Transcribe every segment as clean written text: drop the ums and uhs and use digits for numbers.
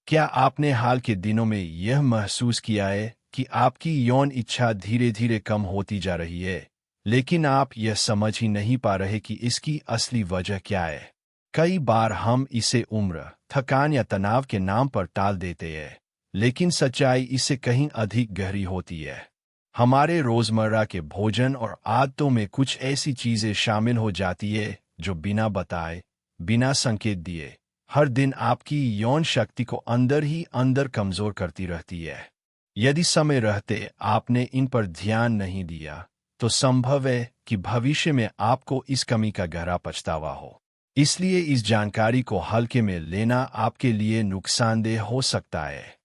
क्या आपने हाल के दिनों में यह महसूस किया है कि आपकी यौन इच्छा धीरे धीरे कम होती जा रही है, लेकिन आप यह समझ ही नहीं पा रहे कि इसकी असली वजह क्या है? कई बार हम इसे उम्र, थकान या तनाव के नाम पर टाल देते हैं, लेकिन सच्चाई इससे कहीं अधिक गहरी होती है। हमारे रोजमर्रा के भोजन और आदतों में कुछ ऐसी चीजें शामिल हो जाती है जो बिना बताए, बिना संकेत दिए, हर दिन आपकी यौन शक्ति को अंदर ही अंदर कमजोर करती रहती है। यदि समय रहते आपने इन पर ध्यान नहीं दिया, तो संभव है कि भविष्य में आपको इस कमी का गहरा पछतावा हो। इसलिए इस जानकारी को हल्के में लेना आपके लिए नुकसानदेह हो सकता है।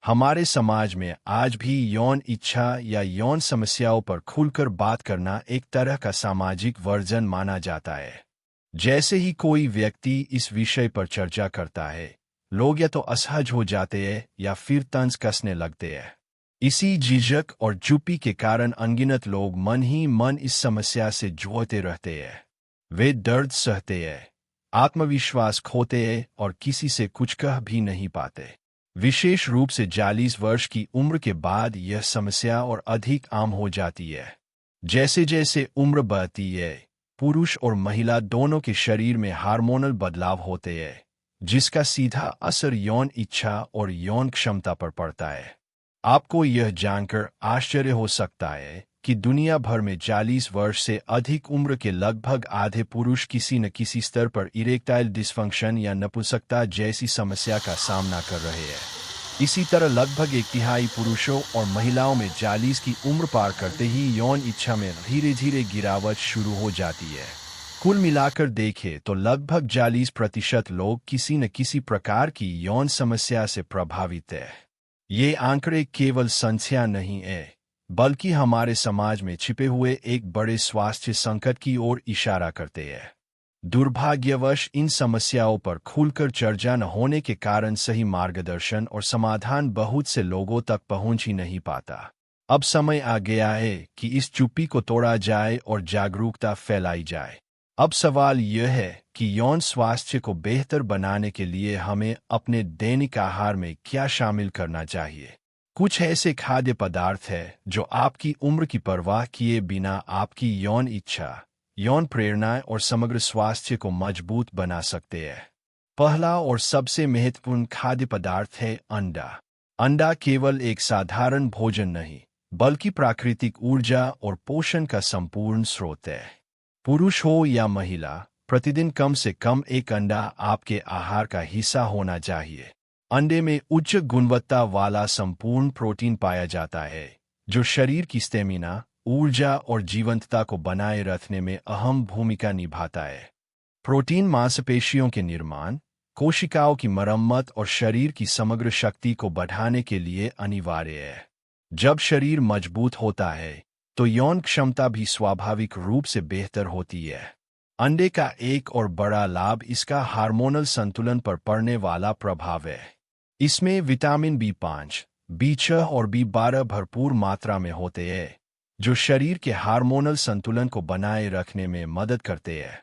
हमारे समाज में आज भी यौन इच्छा या यौन समस्याओं पर खुलकर बात करना एक तरह का सामाजिक वर्जन माना जाता है। जैसे ही कोई व्यक्ति इस विषय पर चर्चा करता है, लोग या तो असहज हो जाते हैं या फिर तंज कसने लगते हैं। इसी झिझक और चुप्पी के कारण अनगिनत लोग मन ही मन इस समस्या से जूझते रहते हैं। वे दर्द सहते हैं, आत्मविश्वास खोते हैं और किसी से कुछ कह भी नहीं पाते। विशेष रूप से 40 वर्ष की उम्र के बाद यह समस्या और अधिक आम हो जाती है। जैसे जैसे उम्र बढ़ती है, पुरुष और महिला दोनों के शरीर में हार्मोनल बदलाव होते हैं, जिसका सीधा असर यौन इच्छा और यौन क्षमता पर पड़ता है। आपको यह जानकर आश्चर्य हो सकता है कि दुनिया भर में 40 वर्ष से अधिक उम्र के लगभग आधे पुरुष किसी न किसी स्तर पर इरेक्टाइल डिस्फंक्शन या नपुंसकता जैसी समस्या का सामना कर रहे हैं। इसी तरह लगभग एक तिहाई पुरुषों और महिलाओं में 40 की उम्र पार करते ही यौन इच्छा में धीरे धीरे गिरावट शुरू हो जाती है। कुल मिलाकर देखें तो लगभग 40% लोग किसी न किसी प्रकार की यौन समस्या से प्रभावित हैं। ये आंकड़े केवल संख्या नहीं है, बल्कि हमारे समाज में छिपे हुए एक बड़े स्वास्थ्य संकट की ओर इशारा करते हैं। दुर्भाग्यवश इन समस्याओं पर खुलकर चर्चा न होने के कारण सही मार्गदर्शन और समाधान बहुत से लोगों तक पहुंच ही नहीं पाता। अब समय आ गया है कि इस चुप्पी को तोड़ा जाए और जागरूकता फैलाई जाए। अब सवाल यह है कि यौन स्वास्थ्य को बेहतर बनाने के लिए हमें अपने दैनिक आहार में क्या शामिल करना चाहिए। कुछ ऐसे खाद्य पदार्थ हैं जो आपकी उम्र की परवाह किए बिना आपकी यौन इच्छा, यौन प्रेरणाएं और समग्र स्वास्थ्य को मजबूत बना सकते हैं। पहला और सबसे महत्वपूर्ण खाद्य पदार्थ है अंडा। अंडा केवल एक साधारण भोजन नहीं, बल्कि प्राकृतिक ऊर्जा और पोषण का संपूर्ण स्रोत है। पुरुष हो या महिला, प्रतिदिन कम से कम एक अंडा आपके आहार का हिस्सा होना चाहिए। अंडे में उच्च गुणवत्ता वाला संपूर्ण प्रोटीन पाया जाता है, जो शरीर की स्टेमिना, ऊर्जा और जीवंतता को बनाए रखने में अहम भूमिका निभाता है। प्रोटीन मांसपेशियों के निर्माण, कोशिकाओं की मरम्मत और शरीर की समग्र शक्ति को बढ़ाने के लिए अनिवार्य है। जब शरीर मजबूत होता है, तो यौन क्षमता भी स्वाभाविक रूप से बेहतर होती है। अंडे का एक और बड़ा लाभ इसका हार्मोनल संतुलन पर पड़ने वाला प्रभाव है। इसमें विटामिन B5, B6 और B12 भरपूर मात्रा में होते हैं, जो शरीर के हार्मोनल संतुलन को बनाए रखने में मदद करते हैं।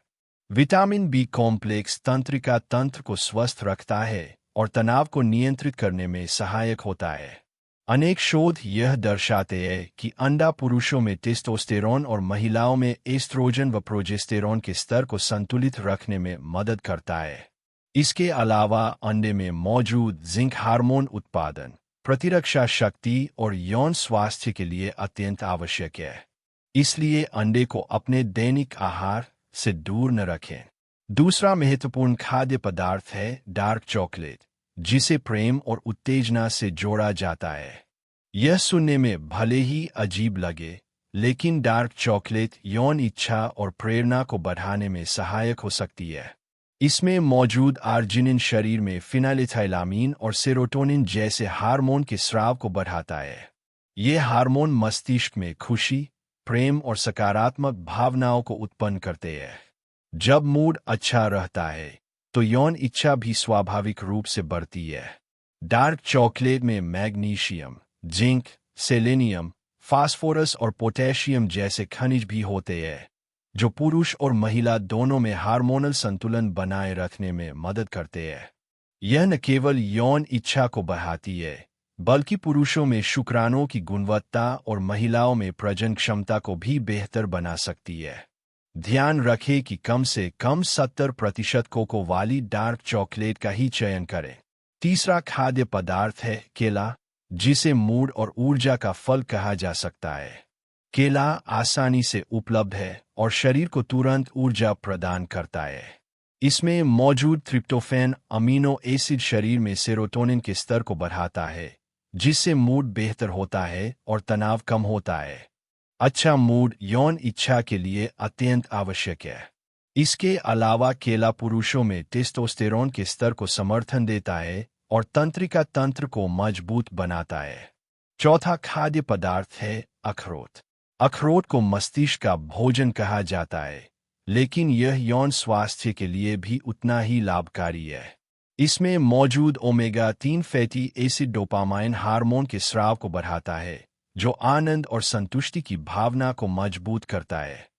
विटामिन बी कॉम्प्लेक्स तंत्रिका तंत्र को स्वस्थ रखता है और तनाव को नियंत्रित करने में सहायक होता है। अनेक शोध यह दर्शाते हैं कि अंडा पुरुषों में टेस्टोस्टेरोन और महिलाओं में एस्ट्रोजन व प्रोजेस्टेरोन के स्तर को संतुलित रखने में मदद करता है। इसके अलावा अंडे में मौजूद जिंक हार्मोन उत्पादन, प्रतिरक्षा शक्ति और यौन स्वास्थ्य के लिए अत्यंत आवश्यक है। इसलिए अंडे को अपने दैनिक आहार से दूर न रखें। दूसरा महत्वपूर्ण खाद्य पदार्थ है डार्क चॉकलेट, जिसे प्रेम और उत्तेजना से जोड़ा जाता है। यह सुनने में भले ही अजीब लगे, लेकिन डार्क चॉकलेट यौन इच्छा और प्रेरणा को बढ़ाने में सहायक हो सकती है। इसमें मौजूद आर्जिनिन शरीर में फिनाइलएथाइलामीन और सेरोटोनिन जैसे हार्मोन के स्राव को बढ़ाता है। ये हार्मोन मस्तिष्क में खुशी, प्रेम और सकारात्मक भावनाओं को उत्पन्न करते हैं। जब मूड अच्छा रहता है, तो यौन इच्छा भी स्वाभाविक रूप से बढ़ती है। डार्क चॉकलेट में मैग्नीशियम, जिंक, सेलेनियम, फास्फोरस और पोटेशियम जैसे खनिज भी होते हैं, जो पुरुष और महिला दोनों में हार्मोनल संतुलन बनाए रखने में मदद करते हैं। यह न केवल यौन इच्छा को बढ़ाती है, बल्कि पुरुषों में शुक्राणुओं की गुणवत्ता और महिलाओं में प्रजनन क्षमता को भी बेहतर बना सकती है। ध्यान रखें कि कम से कम 70% कोको वाली डार्क चॉकलेट का ही चयन करें। तीसरा खाद्य पदार्थ है केला, जिसे मूड और ऊर्जा का फल कहा जा सकता है। केला आसानी से उपलब्ध है और शरीर को तुरंत ऊर्जा प्रदान करता है। इसमें मौजूद ट्रिप्टोफैन अमीनो एसिड शरीर में सेरोटोनिन के स्तर को बढ़ाता है, जिससे मूड बेहतर होता है और तनाव कम होता है। अच्छा मूड यौन इच्छा के लिए अत्यंत आवश्यक है। इसके अलावा केला पुरुषों में टेस्टोस्टेरोन के स्तर को समर्थन देता है और तंत्रिका तंत्र को मजबूत बनाता है। चौथा खाद्य पदार्थ है अखरोट। अखरोट को मस्तिष्क का भोजन कहा जाता है, लेकिन यह यौन स्वास्थ्य के लिए भी उतना ही लाभकारी है। इसमें मौजूद omega-3 fatty acid dopamine hormone के स्राव को बढ़ाता है, जो आनंद और संतुष्टि की भावना को मजबूत करता है।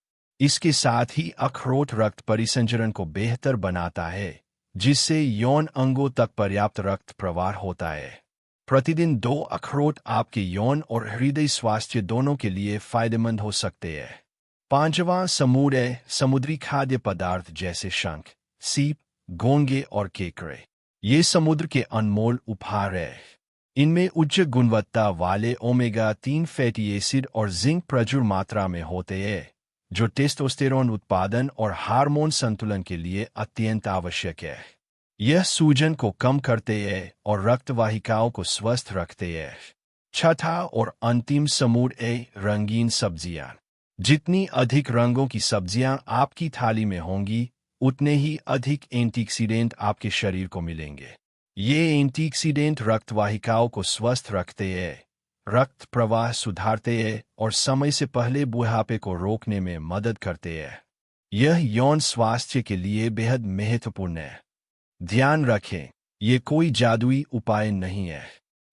इसके साथ ही अखरोट रक्त परिसंचरण को बेहतर बनाता है, जिससे यौन अंगों तक पर्याप्त रक्त प्रवाह होता है। प्रतिदिन 2 अखरोट आपके यौन और हृदय स्वास्थ्य दोनों के लिए फायदेमंद हो सकते हैं। पांचवां समूह है समुद्री खाद्य पदार्थ जैसे शंख, सीप, घोंगे और केकड़े। ये समुद्र के अनमोल उपहार हैं। इनमें उच्च गुणवत्ता वाले ओमेगा-3 फैटी एसिड और जिंक प्रचुर मात्रा में होते हैं, जो टेस्टोस्टेरोन उत्पादन और हार्मोन संतुलन के लिए अत्यंत आवश्यक है। यह सूजन को कम करते हैं और रक्तवाहिकाओं को स्वस्थ रखते हैं। छठा और अंतिम समूह है रंगीन सब्जियां। जितनी अधिक रंगों की सब्जियां आपकी थाली में होंगी, उतने ही अधिक एंटीऑक्सीडेंट आपके शरीर को मिलेंगे। ये एंटीऑक्सीडेंट रक्तवाहिकाओं को स्वस्थ रखते हैं, रक्त प्रवाह सुधारते हैं और समय से पहले बुढ़ापे को रोकने में मदद करते हैं। यह यौन स्वास्थ्य के लिए बेहद महत्वपूर्ण है। ध्यान रखें, ये कोई जादुई उपाय नहीं है।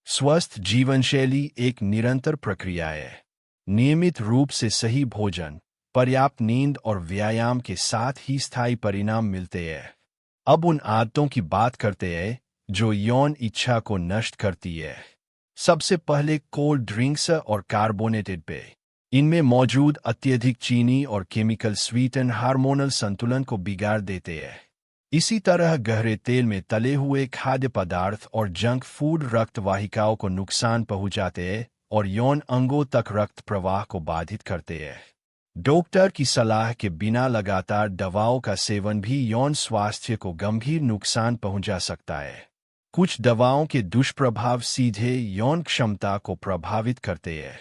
स्वस्थ जीवनशैली एक निरंतर प्रक्रिया है। नियमित रूप से सही भोजन, पर्याप्त नींद और व्यायाम के साथ ही स्थायी परिणाम मिलते हैं। अब उन आदतों की बात करते हैं जो यौन इच्छा को नष्ट करती है। सबसे पहले कोल्ड ड्रिंक्स और कार्बोनेटेड पेय। इनमें मौजूद अत्यधिक चीनी और केमिकल स्वीटन हार्मोनल संतुलन को बिगाड़ देते हैं। इसी तरह गहरे तेल में तले हुए खाद्य पदार्थ और जंक फूड रक्त वाहिकाओं को नुकसान पहुंचाते हैं और यौन अंगों तक रक्त प्रवाह को बाधित करते हैं। डॉक्टर की सलाह के बिना लगातार दवाओं का सेवन भी यौन स्वास्थ्य को गंभीर नुकसान पहुंचा सकता है। कुछ दवाओं के दुष्प्रभाव सीधे यौन क्षमता को प्रभावित करते हैं।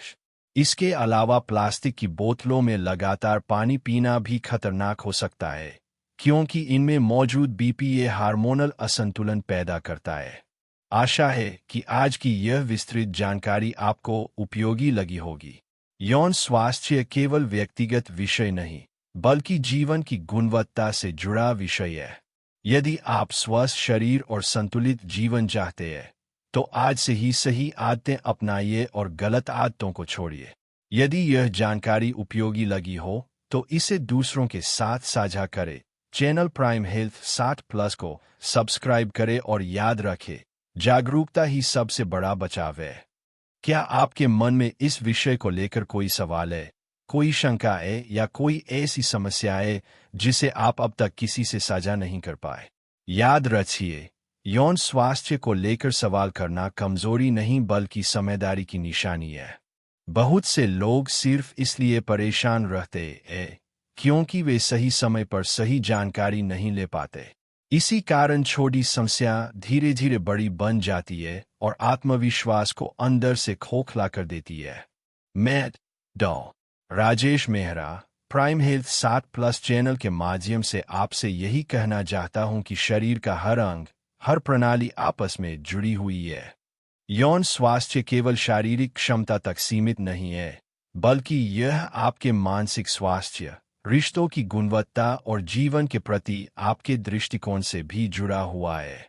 इसके अलावा प्लास्टिक की बोतलों में लगातार पानी पीना भी खतरनाक हो सकता है, क्योंकि इनमें मौजूद बीपीए हार्मोनल असंतुलन पैदा करता है। आशा है कि आज की यह विस्तृत जानकारी आपको उपयोगी लगी होगी। यौन स्वास्थ्य केवल व्यक्तिगत विषय नहीं, बल्कि जीवन की गुणवत्ता से जुड़ा विषय है। यदि आप स्वस्थ शरीर और संतुलित जीवन चाहते हैं, तो आज से ही सही आदतें अपनाइए और गलत आदतों को छोड़िए। यदि यह जानकारी उपयोगी लगी हो, तो इसे दूसरों के साथ साझा करें। चैनल प्राइम हेल्थ 60+ को सब्सक्राइब करें और याद रखें, जागरूकता ही सबसे बड़ा बचाव है। क्या आपके मन में इस विषय को लेकर कोई सवाल है, कोई शंका है या कोई ऐसी समस्या है जिसे आप अब तक किसी से साझा नहीं कर पाए? याद रखिए, यौन स्वास्थ्य को लेकर सवाल करना कमजोरी नहीं बल्कि समझदारी की निशानी है। बहुत से लोग सिर्फ इसलिए परेशान रहते हैं क्योंकि वे सही समय पर सही जानकारी नहीं ले पाते। इसी कारण छोटी समस्या धीरे धीरे बड़ी बन जाती है और आत्मविश्वास को अंदर से खोखला कर देती है। मैं डॉ. Rajesh Mehra prime health 60+ channel के माध्यम से आपसे यही कहना चाहता हूं कि शरीर का हर अंग, हर प्रणाली आपस में जुड़ी हुई है। यौन स्वास्थ्य केवल शारीरिक क्षमता तक सीमित नहीं है, बल्कि यह आपके मानसिक स्वास्थ्य, रिश्तों की गुणवत्ता और जीवन के प्रति आपके दृष्टिकोण से भी जुड़ा हुआ है।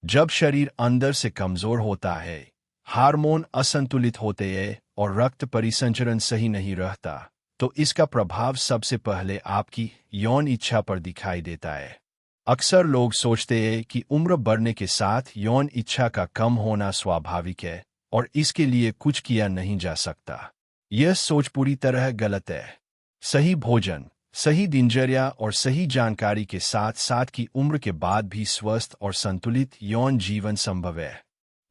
जब शरीर अंदर से कमजोर होता है, हार्मोन असंतुलित होते हैं और रक्त परिसंचरण सही नहीं रहता, तो इसका प्रभाव सबसे पहले आपकी यौन इच्छा पर दिखाई देता है। अक्सर लोग सोचते हैं कि उम्र बढ़ने के साथ यौन इच्छा का कम होना स्वाभाविक है और इसके लिए कुछ किया नहीं जा सकता। यह सोच पूरी तरह गलत है। सही भोजन, सही दिनचर्या और सही जानकारी के साथ साथ की उम्र के बाद भी स्वस्थ और संतुलित यौन जीवन संभव है।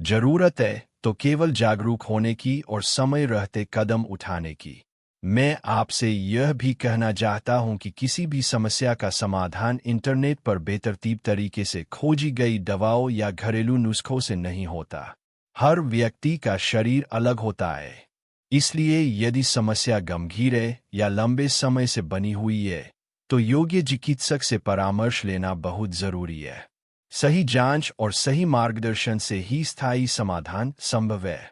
जरूरत है तो केवल जागरूक होने की और समय रहते कदम उठाने की। मैं आपसे यह भी कहना चाहता हूं कि किसी भी समस्या का समाधान इंटरनेट पर बेतरतीब तरीके से खोजी गई दवाओं या घरेलू नुस्खों से नहीं होता। हर व्यक्ति का शरीर अलग होता है, इसलिए यदि समस्या गंभीर है या लंबे समय से बनी हुई है तो योग्य चिकित्सक से परामर्श लेना बहुत जरूरी है। सही जांच और सही मार्गदर्शन से ही स्थायी समाधान संभव है।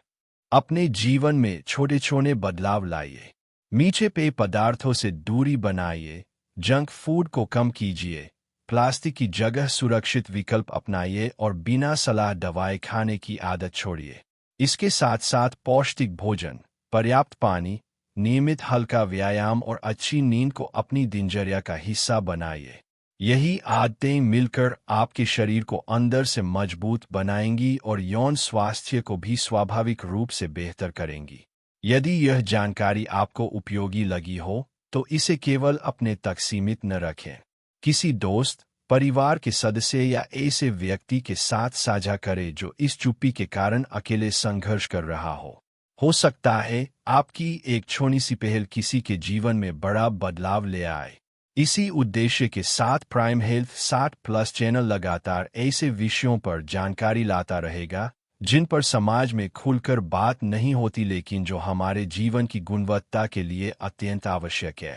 अपने जीवन में छोटे छोटे बदलाव लाइए। मीठे पेय पदार्थों से दूरी बनाइए, जंक फूड को कम कीजिए, प्लास्टिक की जगह सुरक्षित विकल्प अपनाइए और बिना सलाह दवाएं खाने की आदत छोड़िए। इसके साथ साथ पौष्टिक भोजन, पर्याप्त पानी, नियमित हल्का व्यायाम और अच्छी नींद को अपनी दिनचर्या का हिस्सा बनाइए। यही आदतें मिलकर आपके शरीर को अंदर से मजबूत बनाएंगी और यौन स्वास्थ्य को भी स्वाभाविक रूप से बेहतर करेंगी। यदि यह जानकारी आपको उपयोगी लगी हो तो इसे केवल अपने तक सीमित न रखें। किसी दोस्त, परिवार के सदस्य या ऐसे व्यक्ति के साथ साझा करें जो इस चुप्पी के कारण अकेले संघर्ष कर रहा हो। हो सकता है आपकी एक छोटी सी पहल किसी के जीवन में बड़ा बदलाव ले आए। इसी उद्देश्य के साथ प्राइम हेल्थ 60+ चैनल लगातार ऐसे विषयों पर जानकारी लाता रहेगा जिन पर समाज में खुलकर बात नहीं होती लेकिन जो हमारे जीवन की गुणवत्ता के लिए अत्यंत आवश्यक है।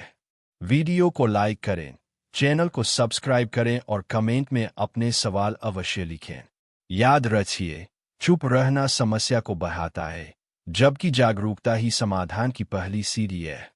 वीडियो को लाइक करें, चैनल को सब्सक्राइब करें और कमेंट में अपने सवाल अवश्य लिखें। याद रखिए, चुप रहना समस्या को बढ़ाता है, जबकि जागरूकता ही समाधान की पहली सीढ़ी है।